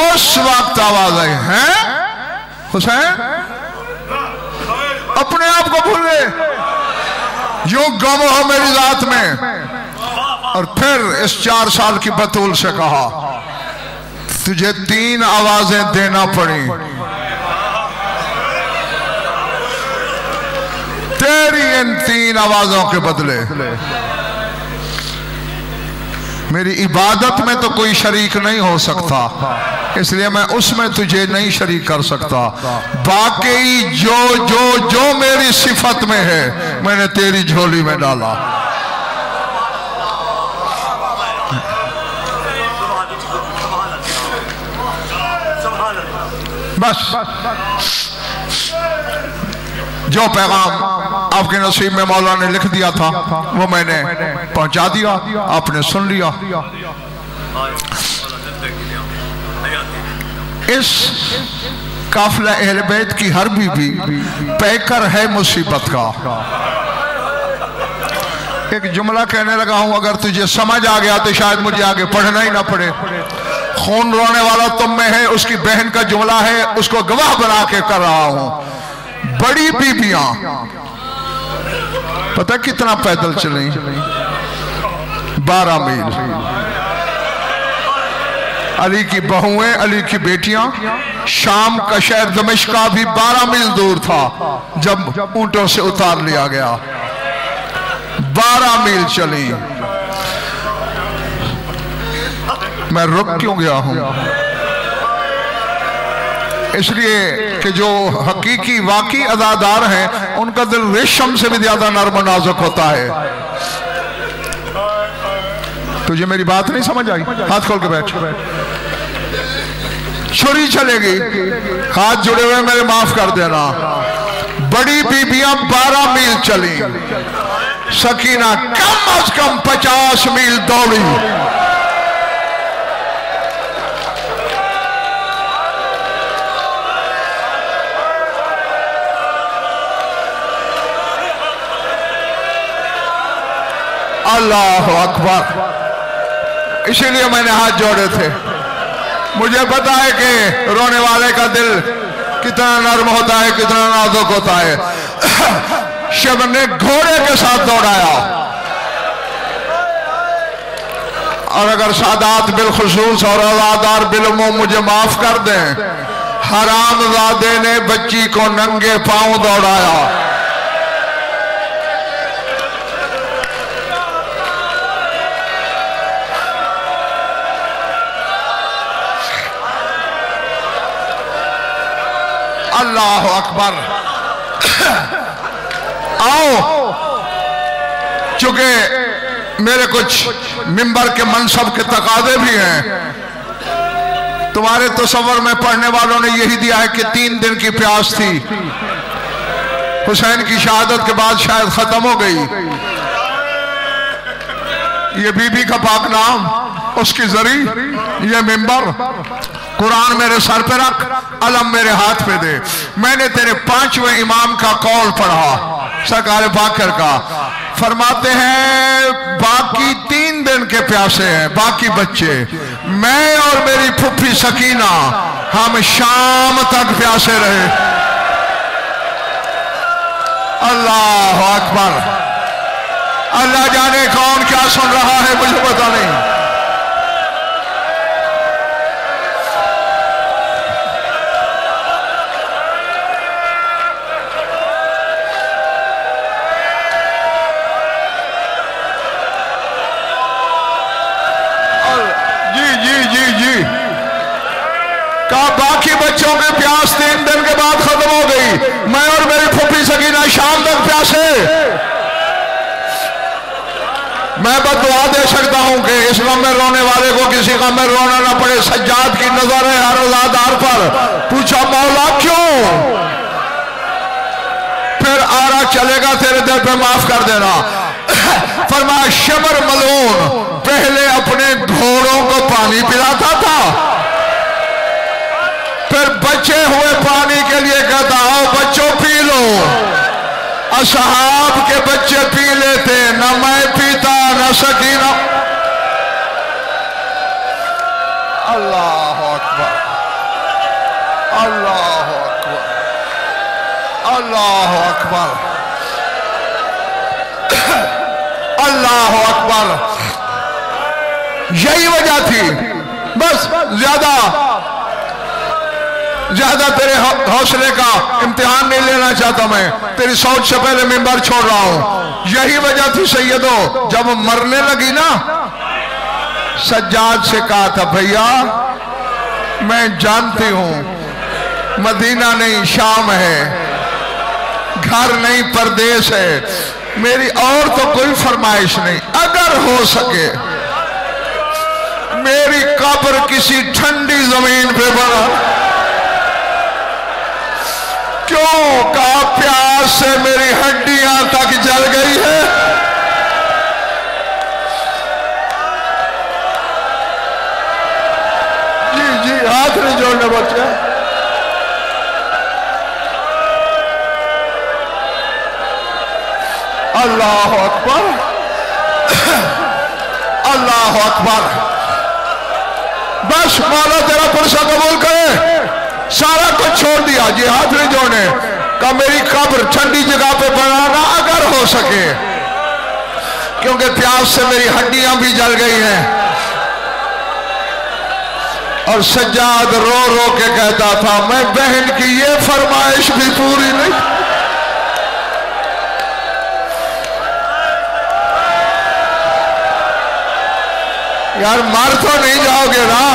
उस वक्त आवाज आई है हुसैन अपने आप को भूल गए। यूं गम हो मेरी जात में। और फिर इस 4 साल की बतूल से कहा, तुझे 3 आवाजें देना पड़ी, तेरी इन 3 आवाजों के बदले मेरी इबादत में तो कोई शरीक नहीं हो सकता, इसलिए मैं उसमें तुझे नहीं शरीक कर सकता। बाकी जो जो जो मेरी सिफत में है मैंने तेरी झोली में डाला। बस जो पैगाम आपके नसीब में मौला ने लिख दिया था वो मैंने पहुंचा दिया, आपने सुन लिया। इस काफिला अहले बैत की हर बीबी पैकर है मुसीबत का। एक जुमला कहने लगा हूं, अगर तुझे समझ आ गया तो शायद मुझे आगे पढ़ना ही ना पड़े। खून रोने वाला तुम में है, उसकी बहन का जुमला है, उसको गवाह बना के कर रहा हूं। बड़ी बीबियां पता कितना पैदल चली, 12 मील। अली की बहुएं, अली की बेटियां, शाम का शहर दमिश्क का भी 12 मील दूर था जब ऊंटों से उतार लिया गया। 12 मील चली। मैं रुक क्यों गया हूं? इसलिए कि जो हकीकी वाकई अदादार हैं उनका दिल रेशम से भी ज्यादा नर्म नाजुक होता है। तुझे मेरी बात नहीं समझ आई? हाथ खोल के बैठ। छुरी चलेगी, हाथ जुड़े हुए मेरे माफ कर देना। बड़ी बीबियां 12 मील चली, सकीना कम अज कम 50 मील दौड़ी। अल्लाह अकबर। इसीलिए मैंने हाथ जोड़े थे। मुझे पता है कि रोने वाले का दिल कितना नर्म होता है, कितना नाजुक होता है। शिव ने घोड़े के साथ दौड़ाया। और अगर सादात बिलखुसूस और अज़ादार बिलउमूम मुझे माफ कर दें, हरामजादे ने बच्ची को नंगे पांव दौड़ाया। अल्लाह अकबर। आओ, चूंकि मेरे कुछ मिंबर के मनसब के तकादे भी हैं, तुम्हारे तसव्वुर में पढ़ने वालों ने यही दिया है कि 3 दिन की प्यास थी। हुसैन की शहादत के बाद शायद खत्म हो गई। ये बीबी का पाक नाम, उसकी जरी, ये मिंबर, कुरान मेरे सर पे रख, अलम मेरे हाथ पे दे। मैंने तेरे 5वें इमाम का कौल पढ़ा, सरकार बाकर का। फरमाते हैं बाकी 3 दिन के प्यासे हैं, बाकी बच्चे, मैं और मेरी फुफ्फी सकीना हम शाम तक प्यासे रहे। अल्लाह अकबर। अल्लाह जाने कौन क्या सुन रहा है, मुझे पता नहीं। बाकी बच्चों के प्यास 3 दिन के बाद खत्म हो गई। मैं और मेरी फुफ्फी सकीना शाम तक प्यासे। मैं बस दुआ दे सकता हूं कि इस गम में रोने वाले को किसी गम में रोना ना पड़े। सज्जाद की नजर है हर अज़ादार पर। पूछा मौला क्यों? फिर आरा चलेगा तेरे दिल पे, माफ कर देना। फरमाया शबर मलून पहले अपने घोड़ों को पानी पिलाता था, फिर बचे हुए पानी के लिए कहता आओ बच्चों पी लो। असहाब के बच्चे पी लेते, न मैं पीता न सकीना। अल्लाह अकबर, अल्लाह अकबर, अल्लाह अकबर। अल्लाह अकबर। यही वजह थी। बस ज्यादा तेरे हौसले का इम्तिहान नहीं लेना चाहता मैं, तेरी सोच से पहले मिंबर छोड़ रहा हूं। यही वजह थी सैयदो, जब मरने लगी ना, सज्जाद से कहा था भैया मैं जानती हूं मदीना नहीं शाम है, घर नहीं परदेश है, मेरी और तो कोई फरमाइश नहीं, अगर हो सके मेरी कब्र किसी ठंडी जमीन पे बना। क्यों? कहा प्यास से मेरी हड्डियां तक जल गई है। जी जी, हाथ नहीं जोड़ने बच्चे। अल्लाह अकबर, अल्लाह अकबर। बस मौला तेरा पुरसा कबूल करे, सारा कुछ छोड़ दिया जी, हाथ नहीं जोड़े। का मेरी कब्र ठंडी जगह पे बनाना अगर हो सके, क्योंकि प्यास से मेरी हड्डियां भी जल गई हैं। और सज्जाद रो रो के कहता था मैं बहन की ये फरमाइश भी पूरी नहीं। यार मर तो नहीं जाओगे ना?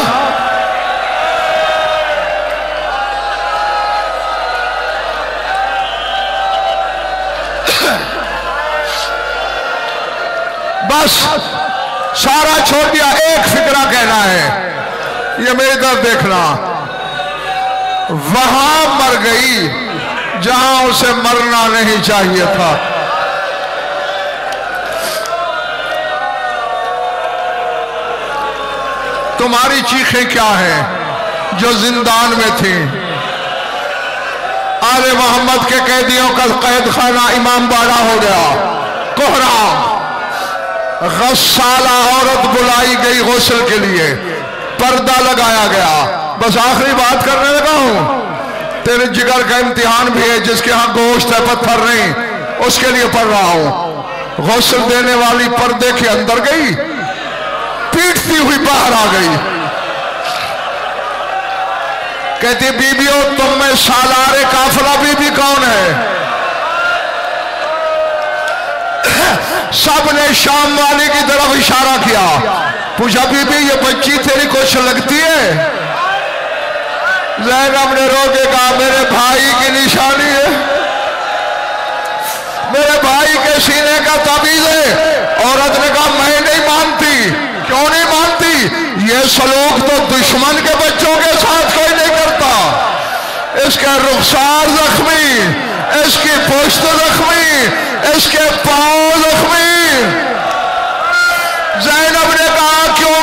बस सारा छोड़ दिया, एक फिक्रा कहना है, ये मेरी तरफ देखना। वहां मर गई जहां उसे मरना नहीं चाहिए था। तुम्हारी चीखें क्या हैं जो जिंदान में थी? आले मोहम्मद के कैदियों का कैद खाना इमाम बाड़ा हो गया, कोहराम। गस्साला औरत बुलाई गई गुस्ल के लिए, पर्दा लगाया गया। बस आखिरी बात करने लगा हूं, तेरे जिगर का इम्तिहान भी है, जिसके यहां गोश्त है पत्थर नहीं, उसके लिए पढ़ रहा हूं। गुस्ल देने वाली पर्दे के अंदर गई, पीटती हुई बाहर आ गई, कहती बीबियों तुम में सालारे काफिला बीबी कौन है? सबने शाम वाले की तरफ इशारा किया, पूछा बीबी ये बच्ची तेरी कुछ लगती है? ज़ैनब ने रो के कहा मेरे भाई की निशानी है, मेरे भाई के सीने का ताबीज है। औरत ने कहा मैं नहीं मानती। क्यों नहीं मानती? ये सलूक तो दुश्मन के बच्चों के साथ कोई नहीं करता। इसका रुखसार जख्मी, इसकी पुश्त जख्मी, इसके पांव जख्मी। ज़ैनब ने कहा क्यों